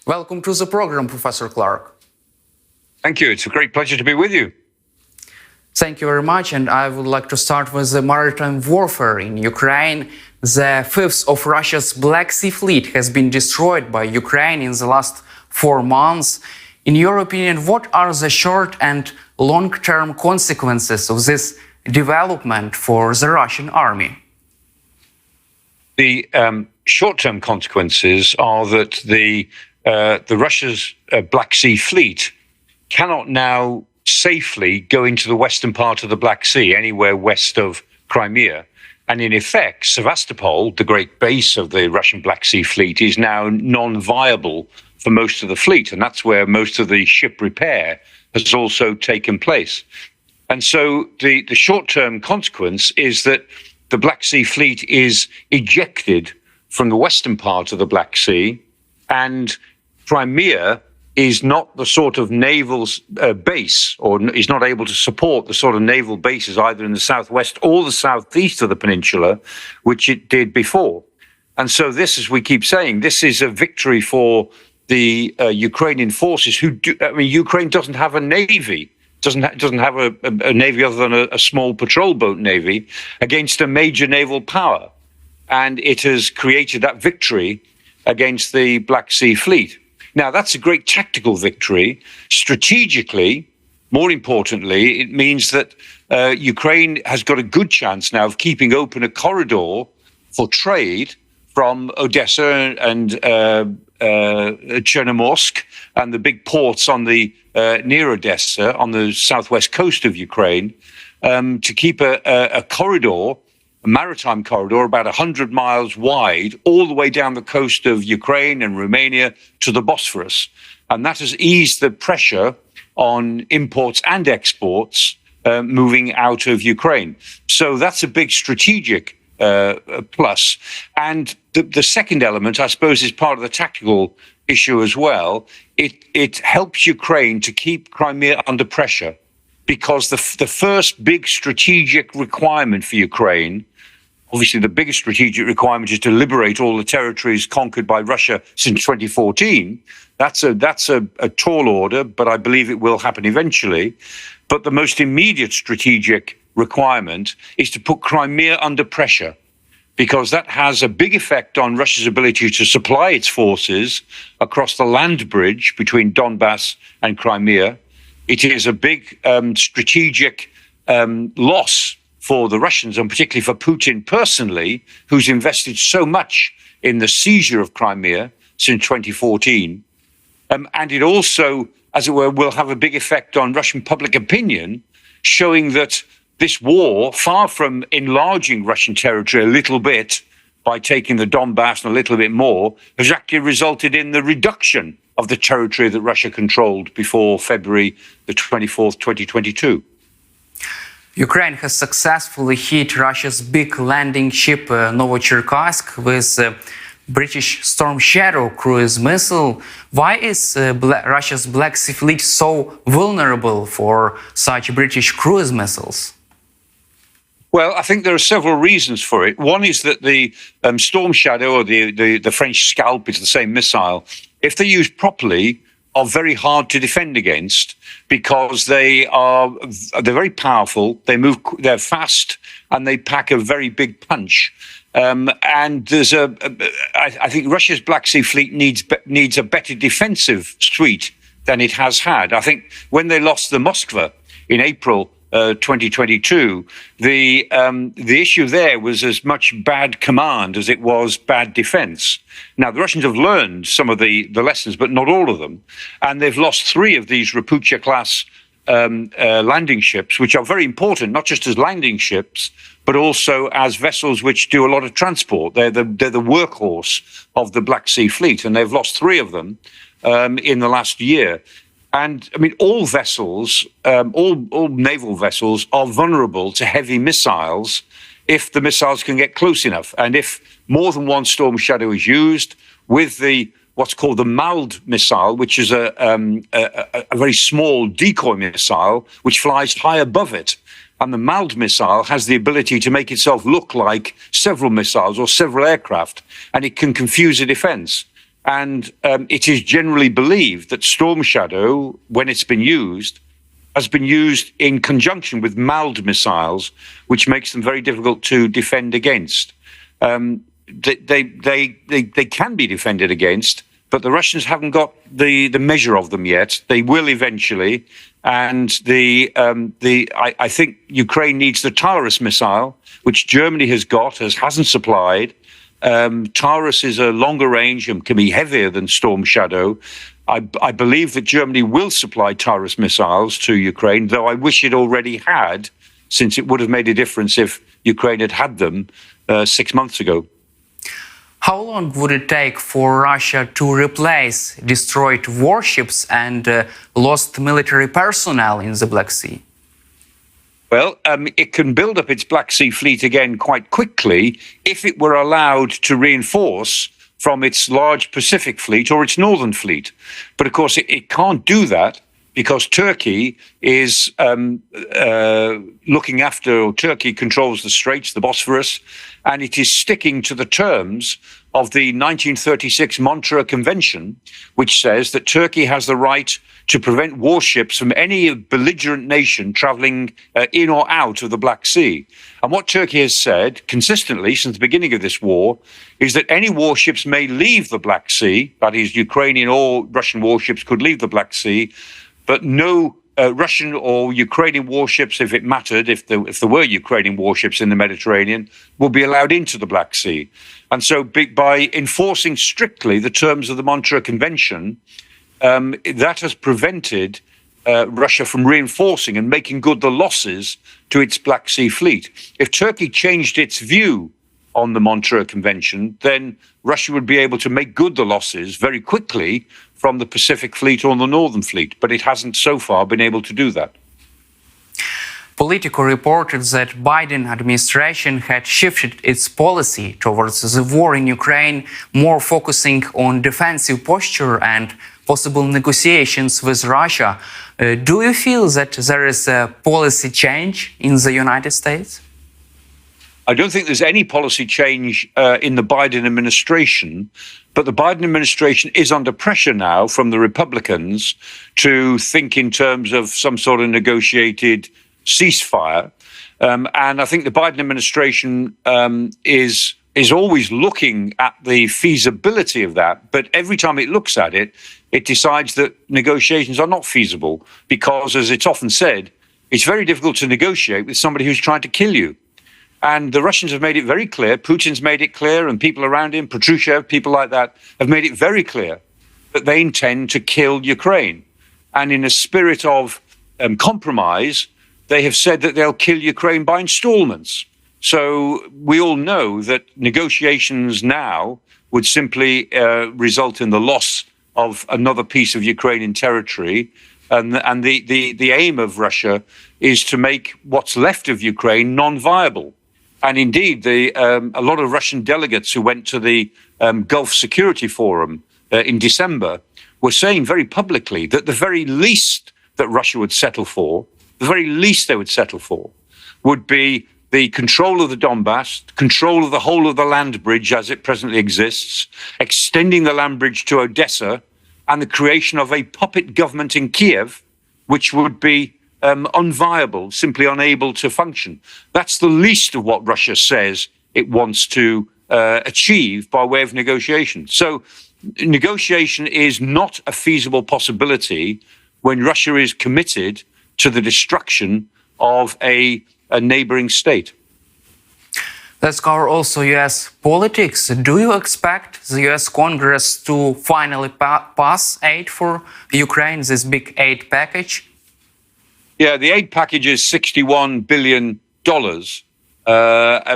Welcome to the program, Professor Clarke. Thank you. It's a great pleasure to be with you. Thank you very much. And I would like to start with the maritime warfare in Ukraine. The fifth of Russia's Black Sea Fleet has been destroyed by Ukraine in the last 4 months. In your opinion, what are the short and long-term consequences of this development for the Russian army? The short-term consequences are that the Russia's Black Sea Fleet cannot now safely go into the western part of the Black Sea, anywhere west of Crimea. And in effect, Sevastopol, the great base of the Russian Black Sea Fleet, is now non-viable for most of the fleet. And that's where most of the ship repair has also taken place. And so the short-term consequence is that the Black Sea Fleet is ejected from the western part of the Black Sea, and Crimea is not the sort of naval base, or is not able to support the sort of naval bases either in the southwest or the southeast of the peninsula, which it did before. And so this, as we keep saying, this is a victory for the Ukrainian forces Ukraine doesn't have a navy, doesn't have a navy other than a small patrol boat navy against a major naval power. And it has created that victory against the Black Sea Fleet. Now, that's a great tactical victory. Strategically, more importantly, it means that Ukraine has got a good chance now of keeping open a corridor for trade from Odessa and Chernomorsk and the big ports on the near Odessa on the southwest coast of Ukraine, to keep a corridor, a maritime corridor about 100 miles wide, all the way down the coast of Ukraine and Romania to the Bosphorus. And that has eased the pressure on imports and exports moving out of Ukraine. So that's a big strategic plus. And the second element, I suppose, is part of the tactical issue as well. It helps Ukraine to keep Crimea under pressure, because the first big strategic requirement for Ukraine, obviously the biggest strategic requirement, is to liberate all the territories conquered by Russia since 2014. That's a tall order, but I believe it will happen eventually. But the most immediate strategic requirement is to put Crimea under pressure, because that has a big effect on Russia's ability to supply its forces across the land bridge between Donbass and Crimea. It is a big strategic loss for the Russians, and particularly for Putin personally, who's invested so much in the seizure of Crimea since 2014. And it also, as it were, will have a big effect on Russian public opinion, showing that this war, far from enlarging Russian territory a little bit by taking the Donbass and a little bit more, has actually resulted in the reduction of the territory that Russia controlled before February the 24th, 2022. Ukraine has successfully hit Russia's big landing ship Novocherkassk with British Storm Shadow cruise missile. Why is Russia's Black Sea Fleet so vulnerable for such British cruise missiles? Well, I think there are several reasons for it. One is that the Storm Shadow, or the French Scalp, is the same missile. If they're used properly, are very hard to defend against, because they're very powerful, they're fast, and they pack a very big punch. And I think Russia's Black Sea Fleet needs a better defensive suite than it has had. I think when they lost the Moskva in April 2022, the issue there was as much bad command as it was bad defense. Now, the Russians have learned some of the lessons, but not all of them. And they've lost 3 of these Raputia-class landing ships, which are very important, not just as landing ships, but also as vessels which do a lot of transport. They're the workhorse of the Black Sea Fleet, and they've lost 3 of them in the last year. And I mean, all vessels, all naval vessels are vulnerable to heavy missiles if the missiles can get close enough. And if more than one Storm Shadow is used with what's called the MALD missile, which is a very small decoy missile, which flies high above it. And the MALD missile has the ability to make itself look like several missiles or several aircraft, and it can confuse a defense. And it is generally believed that Storm Shadow, when it's been used, has been used in conjunction with MALD missiles, which makes them very difficult to defend against. They can be defended against, but the Russians haven't got the measure of them yet. They will eventually, and I think Ukraine needs the Taurus missile, which Germany hasn't supplied. Taurus is a longer range and can be heavier than Storm Shadow. I believe that Germany will supply Taurus missiles to Ukraine, though I wish it already had, since it would have made a difference if Ukraine had had them 6 months ago. How long would it take for Russia to replace destroyed warships and lost military personnel in the Black Sea? Well, it can build up its Black Sea fleet again quite quickly if it were allowed to reinforce from its large Pacific fleet or its northern fleet. But of course, it can't do that because Turkey is looking after, or Turkey controls the Straits, the Bosphorus, and it is sticking to the terms of the 1936 Montreux Convention, which says that Turkey has the right to prevent warships from any belligerent nation traveling in or out of the Black Sea. And what Turkey has said consistently since the beginning of this war is that any warships may leave the Black Sea, that is, Ukrainian or Russian warships could leave the Black Sea, but no Russian or Ukrainian warships, if it mattered, if there were Ukrainian warships in the Mediterranean, will be allowed into the Black Sea. And so by enforcing strictly the terms of the Montreux Convention, that has prevented Russia from reinforcing and making good the losses to its Black Sea fleet. If Turkey changed its view on the Montreux Convention, then Russia would be able to make good the losses very quickly from the Pacific Fleet or the Northern Fleet, but it hasn't so far been able to do that. Politico reported that Biden administration had shifted its policy towards the war in Ukraine, more focusing on defensive posture and possible negotiations with Russia. Do you feel that there is a policy change in the United States? I don't think there's any policy change in the Biden administration, but the Biden administration is under pressure now from the Republicans to think in terms of some sort of negotiated ceasefire. And I think the Biden administration is always looking at the feasibility of that. But every time it looks at it, it decides that negotiations are not feasible because, as it's often said, it's very difficult to negotiate with somebody who's trying to kill you. And the Russians have made it very clear, Putin's made it clear, and people around him, Patrushev, people like that, have made it very clear that they intend to kill Ukraine. And in a spirit of compromise, they have said that they'll kill Ukraine by installments. So we all know that negotiations now would simply result in the loss of another piece of Ukrainian territory. And the aim of Russia is to make what's left of Ukraine non-viable. And indeed, a lot of Russian delegates who went to the Gulf Security Forum in December were saying very publicly that the very least that Russia would settle for, the very least they would settle for, would be the control of the Donbass, control of the whole of the land bridge as it presently exists, extending the land bridge to Odessa, and the creation of a puppet government in Kiev, which would be unviable, simply unable to function. That's the least of what Russia says it wants to achieve by way of negotiation. So negotiation is not a feasible possibility when Russia is committed to the destruction of a neighboring state. Let's cover also U.S. politics. Do you expect the U.S. Congress to finally pass aid for Ukraine, this big aid package? Yeah, the aid package is $61 billion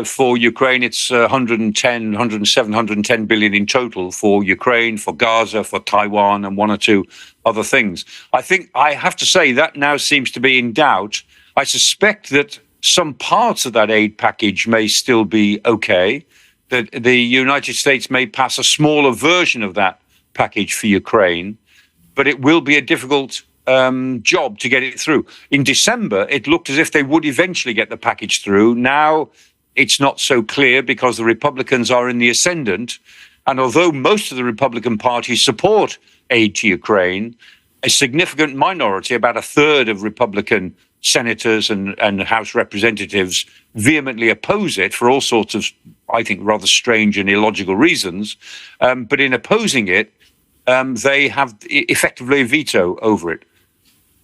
for Ukraine. It's 110 billion in total for Ukraine, for Gaza, for Taiwan, and one or two other things. I think I have to say that now seems to be in doubt. I suspect that some parts of that aid package may still be okay, that the United States may pass a smaller version of that package for Ukraine, but it will be a difficult job to get it through. In December, it looked as if they would eventually get the package through. Now it's not so clear because the Republicans are in the ascendant And although most of the Republican Party support aid to Ukraine, a significant minority, about a third of Republican senators and House representatives, vehemently oppose it for all sorts of, I think, rather strange and illogical reasons. But in opposing it, they have effectively a veto over it.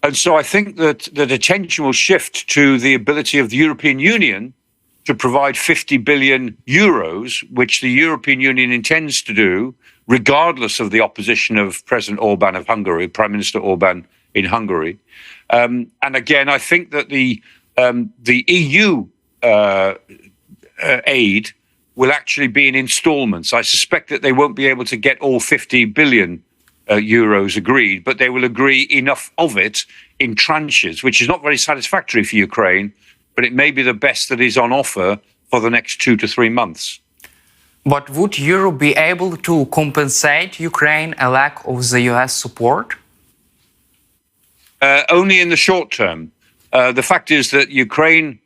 And so I think that attention will shift to the ability of the European Union to provide 50 billion euros, which the European Union intends to do, regardless of the opposition of President Orban of Hungary, Prime Minister Orban in Hungary. And again, I think that the EU aid will actually be in installments. I suspect that they won't be able to get all 50 billion euros agreed, but they will agree enough of it in tranches, which is not very satisfactory for Ukraine, but it may be the best that is on offer for the next 2 to 3 months. But would Europe be able to compensate Ukraine a lack of the US support? Only in the short term. The fact is that Ukraine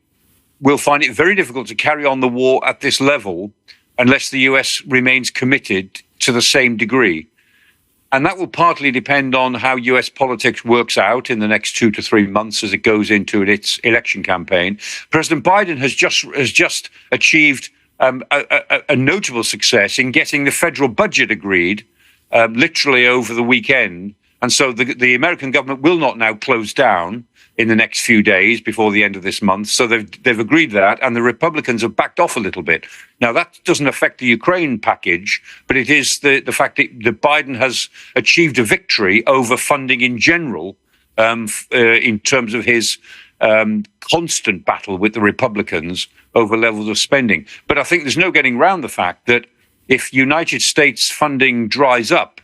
will find it very difficult to carry on the war at this level unless the US remains committed to the same degree. And that will partly depend on how US politics works out in the next 2 to 3 months as it goes into its election campaign. President Biden has just achieved a notable success in getting the federal budget agreed literally over the weekend. And so the American government will not now close down in the next few days before the end of this month. So they've agreed that, and the Republicans have backed off a little bit. Now, that doesn't affect the Ukraine package, but it is the fact that Biden has achieved a victory over funding in general in terms of his constant battle with the Republicans over levels of spending. But I think there's no getting around the fact that if United States funding dries up,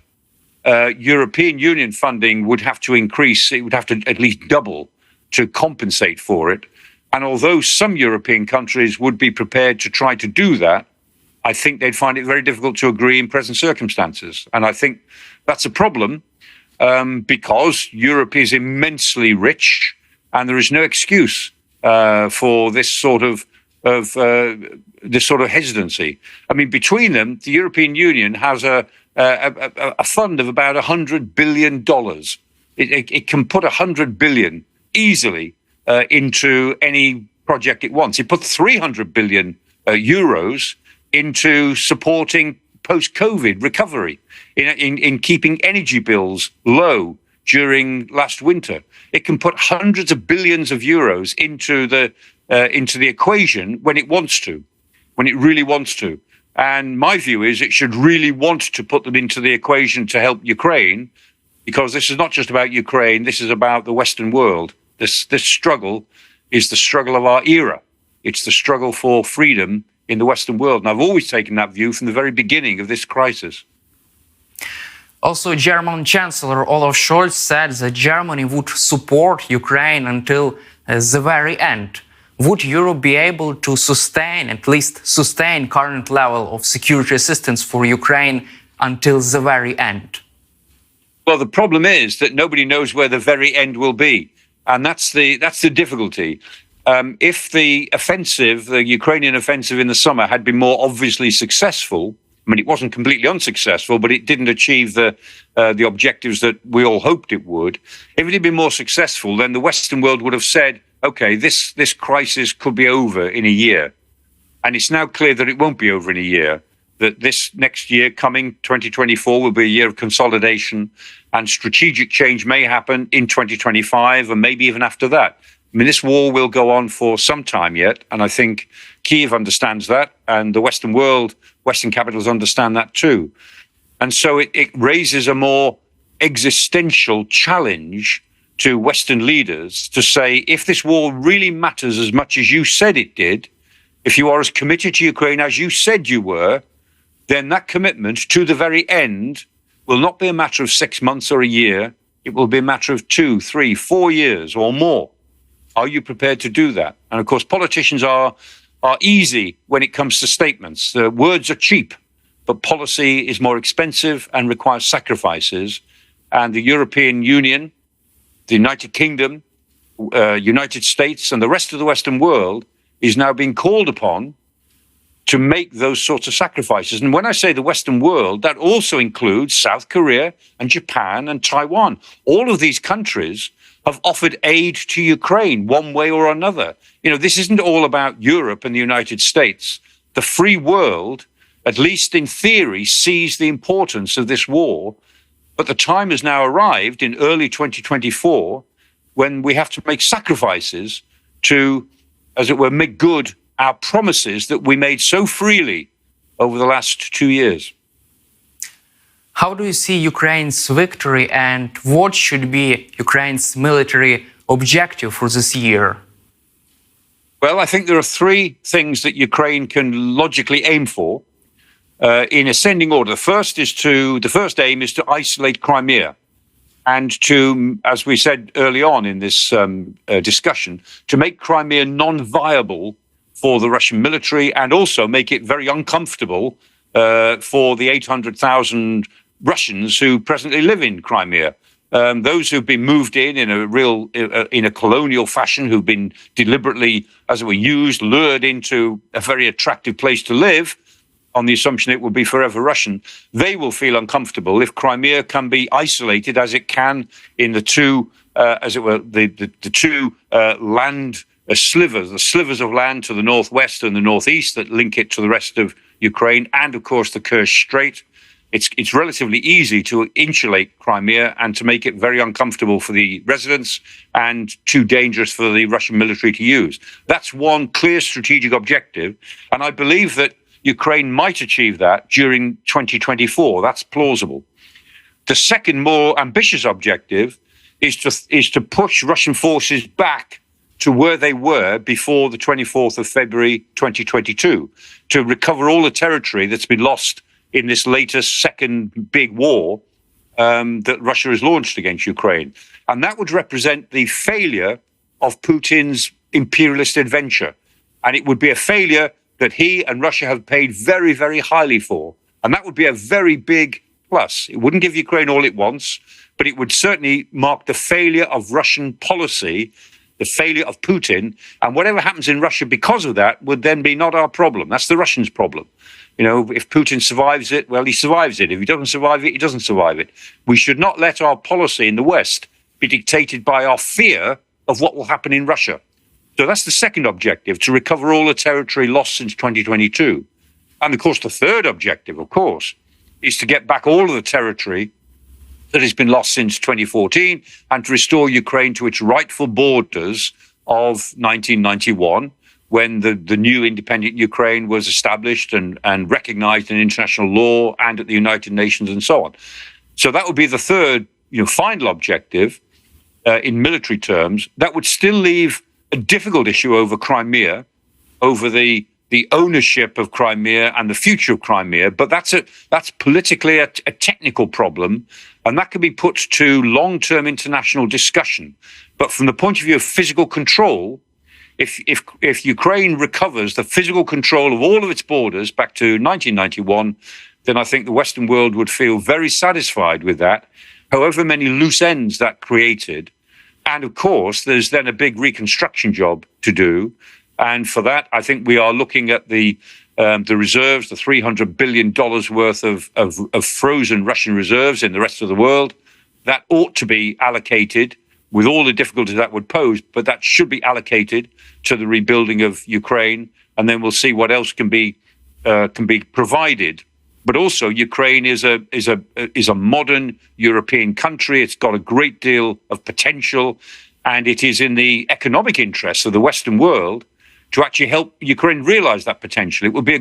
European Union funding would have to increase. It would have to at least double to compensate for it. And although some European countries would be prepared to try to do that, I think they'd find it very difficult to agree in present circumstances. And I think that's a problem because Europe is immensely rich and there is no excuse for this sort of hesitancy. I mean, between them, the European Union has a fund of about $100 billion. It can put $100 billion easily into any project it wants. It put 300 billion euros into supporting post-COVID recovery, in keeping energy bills low during last winter. It can put hundreds of billions of euros into the equation when it wants to, when it really wants to. And my view is it should really want to put them into the equation to help Ukraine, because this is not just about Ukraine, this is about the Western world. This struggle is the struggle of our era. It's the struggle for freedom in the Western world. And I've always taken that view from the very beginning of this crisis. Also, German Chancellor Olaf Scholz said that Germany would support Ukraine until the very end. Would Europe be able to at least sustain current level of security assistance for Ukraine until the very end? Well, the problem is that nobody knows where the very end will be. And that's the difficulty. If the Ukrainian offensive in the summer had been more obviously successful, I mean, it wasn't completely unsuccessful, but it didn't achieve the objectives that we all hoped it would. If it had been more successful, then the Western world would have said, okay, this crisis could be over in a year. And it's now clear that it won't be over in a year, that this next year coming, 2024, will be a year of consolidation, and strategic change may happen in 2025 and maybe even after that. I mean, this war will go on for some time yet, and I think Kyiv understands that, and the Western world, Western capitals understand that too. And so it raises a more existential challenge to Western leaders to say, if this war really matters as much as you said it did, if you are as committed to Ukraine as you said you were, then that commitment to the very end will not be a matter of 6 months or a year. It will be a matter of 2, 3, 4 years or more. Are you prepared to do that? And of course, politicians are easy when it comes to statements. The words are cheap, but policy is more expensive and requires sacrifices. And the European Union, the United Kingdom, United States, and the rest of the Western world is now being called upon to make those sorts of sacrifices. And when I say the Western world, that also includes South Korea and Japan and Taiwan. All of these countries have offered aid to Ukraine one way or another. You know, this isn't all about Europe and the United States. The free world, at least in theory, sees the importance of this war. But the time has now arrived in early 2024 when we have to make sacrifices to, as it were, make good our promises that we made so freely over the last 2 years. How do you see Ukraine's victory, and what should be Ukraine's military objective for this year? Well, I think there are three things that Ukraine can logically aim for in ascending order. The first aim is to isolate Crimea and to, as we said early on in this discussion, to make Crimea non-viable for the Russian military and also make it very uncomfortable for the 800,000 Russians who presently live in Crimea. Those who've been moved in a colonial fashion, who've been deliberately, as it were, lured into a very attractive place to live on the assumption it will be forever Russian, they will feel uncomfortable if Crimea can be isolated as it can in the two, as it were, the two land slivers, the slivers of land to the northwest and the northeast that link it to the rest of Ukraine, and of course the Kerch Strait. It's relatively easy to insulate Crimea and to make it very uncomfortable for the residents and too dangerous for the Russian military to use. That's one clear strategic objective, and I believe that Ukraine might achieve that during 2024. That's plausible. The second, more ambitious objective is to push Russian forces back to where they were before the 24th of February 2022, to recover all the territory that's been lost in this latest second big war that Russia has launched against Ukraine. And that would represent the failure of Putin's imperialist adventure. And it would be a failure that he and Russia have paid very, very highly for. And that would be a very big plus. It wouldn't give Ukraine all it wants, but it would certainly mark the failure of Russian policy, the failure of Putin. And whatever happens in Russia because of that would then be not our problem. That's the Russians' problem. You know, if Putin survives it, well, he survives it. If he doesn't survive it, he doesn't survive it. We should not let our policy in the West be dictated by our fear of what will happen in Russia. So that's the second objective, to recover all the territory lost since 2022. And of course, the third objective, of course, is to get back all of the territory that has been lost since 2014 and to restore Ukraine to its rightful borders of 1991, when the new independent Ukraine was established and recognized in international law and at the United Nations and so on. So that would be the third, final objective in military terms. That would still leave a difficult issue over Crimea, over the ownership of Crimea and the future of Crimea, but that's politically a technical problem, and that can be put to long-term international discussion. But from the point of view of physical control, if Ukraine recovers the physical control of all of its borders back to 1991, then I think the Western world would feel very satisfied with that, however many loose ends that created. And of course, there's then a big reconstruction job to do. And for that, I think we are looking at the reserves, the $300 billion worth of frozen Russian reserves in the rest of the world. That ought to be allocated, with all the difficulties that would pose, but that should be allocated to the rebuilding of Ukraine. And then we'll see what else can be provided. But also, Ukraine is a modern European country. It's got a great deal of potential, and it is in the economic interests of the Western world to actually help Ukraine realize that potential. It will be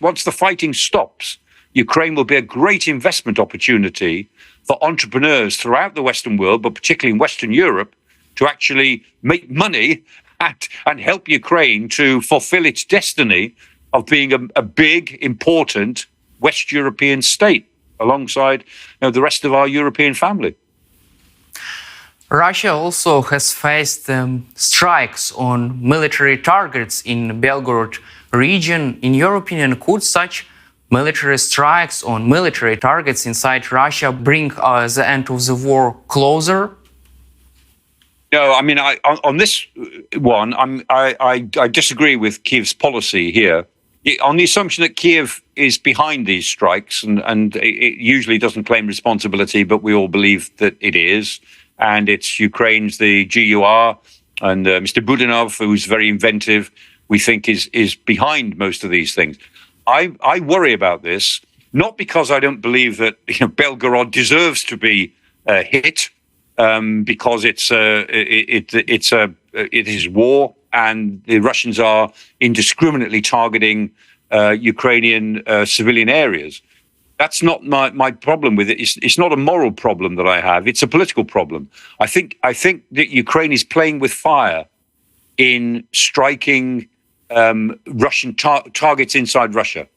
once the fighting stops, Ukraine will be a great investment opportunity for entrepreneurs throughout the Western world, but particularly in Western Europe, to actually make money and help Ukraine to fulfill its destiny of being a big, important West European state alongside the rest of our European family. Russia also has faced strikes on military targets in Belgorod region. In your opinion, could such military strikes on military targets inside Russia bring the end of the war closer? No, I mean, on this one, I disagree with Kyiv's policy here. on the assumption that Kiev is behind these strikes, and it usually doesn't claim responsibility, but we all believe that it is, and it's Ukraine's the GUR and Mr. Budanov, who's very inventive, we think is behind most of these things. I worry about this, not because I don't believe that Belgorod deserves to be hit, because it is war, and the Russians are indiscriminately targeting Ukrainian civilian areas. That's not my problem with it. It's not a moral problem that I have. It's a political problem. I think that Ukraine is playing with fire in striking Russian targets inside Russia.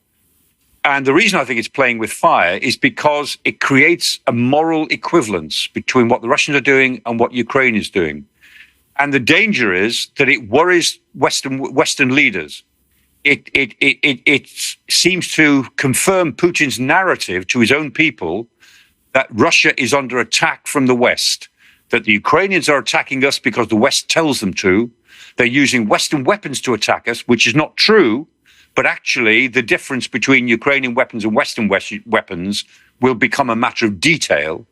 And the reason I think it's playing with fire is because it creates a moral equivalence between what the Russians are doing and what Ukraine is doing. And the danger is that it worries Western leaders. It seems to confirm Putin's narrative to his own people that Russia is under attack from the West, that the Ukrainians are attacking us because the West tells them to. They're using Western weapons to attack us, which is not true. But actually, the difference between Ukrainian weapons and Western weapons will become a matter of detail.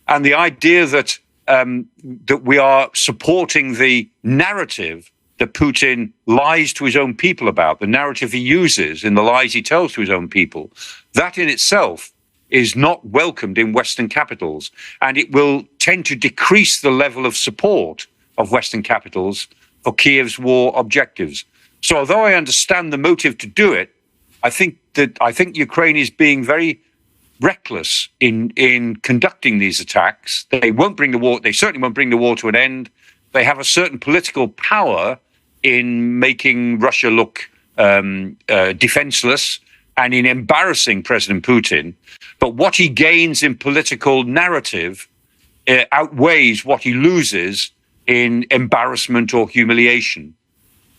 And the idea that that we are supporting the narrative that Putin lies to his own people about, the narrative he uses in the lies he tells to his own people, that in itself is not welcomed in Western capitals. And it will tend to decrease the level of support of Western capitals for Kiev's war objectives. So although I understand the motive to do it, I think Ukraine is being very reckless in conducting these attacks. They won't bring the war. They certainly won't bring the war to an end. They have a certain political power in making Russia look defenseless and in embarrassing President Putin. But what he gains in political narrative outweighs what he loses in embarrassment or humiliation.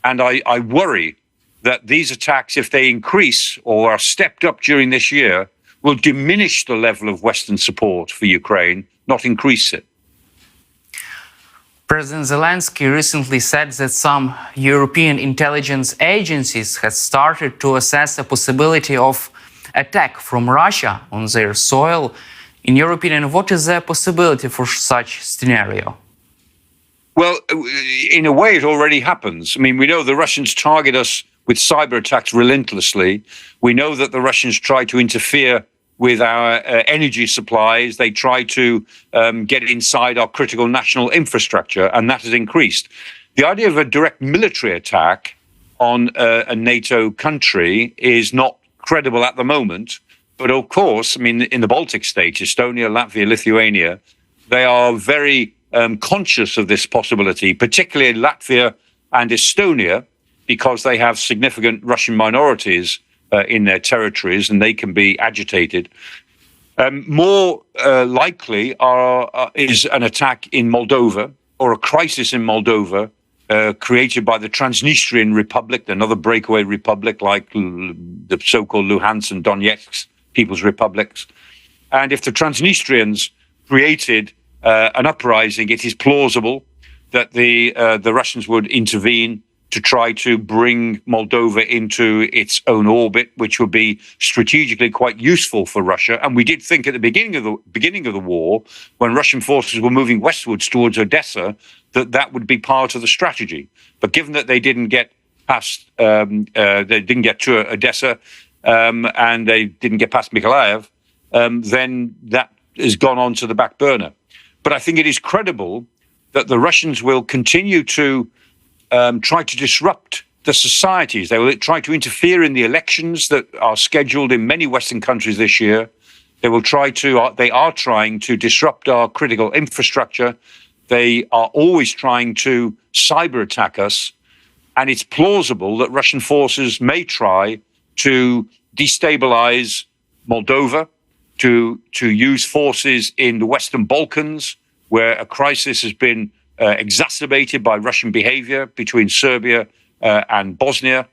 And I worry that these attacks, if they increase or are stepped up during this year, will diminish the level of Western support for Ukraine, not increase it. President Zelensky recently said that some European intelligence agencies had started to assess the possibility of attack from Russia on their soil. In your opinion, what is the possibility for such scenario? Well, in a way, it already happens. I mean, we know the Russians target us with cyber attacks relentlessly. We know that the Russians try to interfere with our energy supplies. They try to get inside our critical national infrastructure, and that has increased. The idea of a direct military attack on a NATO country is not credible at the moment. But of course, I mean, in the Baltic states, Estonia, Latvia, Lithuania, they are very conscious of this possibility, particularly Latvia and Estonia, because they have significant Russian minorities in their territories and they can be agitated. More likely is an attack in Moldova or a crisis in Moldova created by the Transnistrian Republic, another breakaway republic like the so-called Luhansk and Donetsk People's Republics. And if the Transnistrians created an uprising, it is plausible that the Russians would intervene to try to bring Moldova into its own orbit, which would be strategically quite useful for Russia. And we did think at the beginning of the war, when Russian forces were moving westwards towards Odessa, that would be part of the strategy. But given that they didn't get past, they didn't get to Odessa, and they didn't get past Mykolaiv, then that has gone on to the back burner. But I think it is credible that the Russians will continue to try to disrupt the societies. They will try to interfere in the elections that are scheduled in many Western countries this year. They are trying to disrupt our critical infrastructure. They are always trying to cyber attack us. And it's plausible that Russian forces may try to destabilize Moldova, to use forces in the Western Balkans, where a crisis has been exacerbated by Russian behavior between Serbia and Bosnia.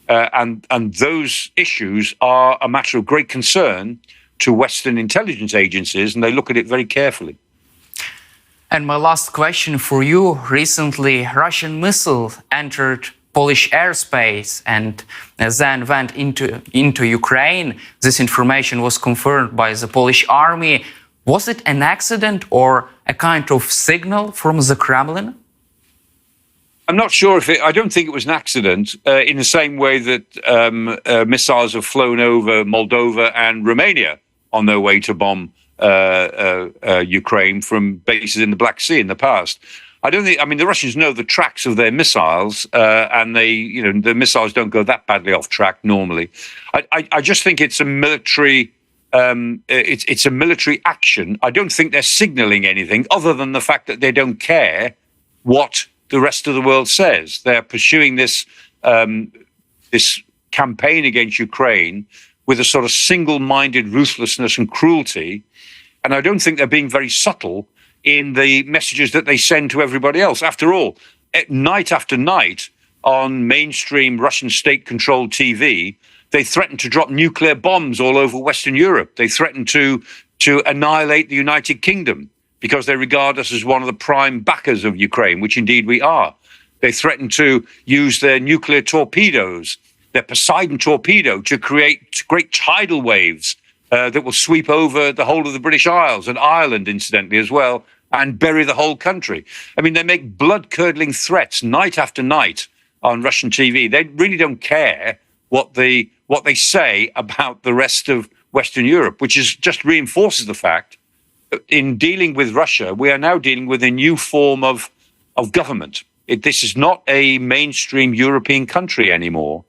And those issues are a matter of great concern to Western intelligence agencies, and they look at it very carefully. And my last question for you. Recently, Russian missiles entered Polish airspace and then went into Ukraine. This information was confirmed by the Polish army. Was it an accident or a kind of signal from the Kremlin? I'm not sure if I don't think it was an accident in the same way that missiles have flown over Moldova and Romania on their way to bomb Ukraine from bases in the Black Sea in the past. I mean, the Russians know the tracks of their missiles, and the missiles don't go that badly off track normally. I just think it's a military, it's a military action. I don't think they're signaling anything other than the fact that they don't care what the rest of the world says. They're pursuing this this campaign against Ukraine with a sort of single-minded ruthlessness and cruelty. And I don't think they're being very subtle in the messages that they send to everybody else. After all, night after night on mainstream Russian state-controlled TV, they threaten to drop nuclear bombs all over Western Europe. They threaten to annihilate the United Kingdom because they regard us as one of the prime backers of Ukraine, which indeed we are. They threaten to use their nuclear torpedoes, their Poseidon torpedo, to create great tidal waves that will sweep over the whole of the British Isles and Ireland, incidentally, as well, and bury the whole country. I mean, they make blood-curdling threats night after night on Russian TV. They really don't care what they say about the rest of Western Europe, which just reinforces the fact that in dealing with Russia, we are now dealing with a new form of government. This is not a mainstream European country anymore.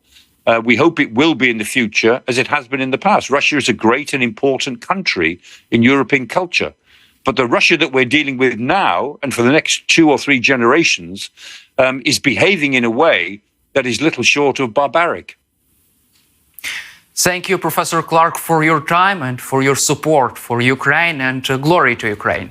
We hope it will be in the future, as it has been in the past. Russia is a great and important country in European culture. But the Russia that we're dealing with now, and for the next 2 or 3 generations, is behaving in a way that is little short of barbaric. Thank you, Professor Clarke, for your time and for your support for Ukraine, and glory to Ukraine.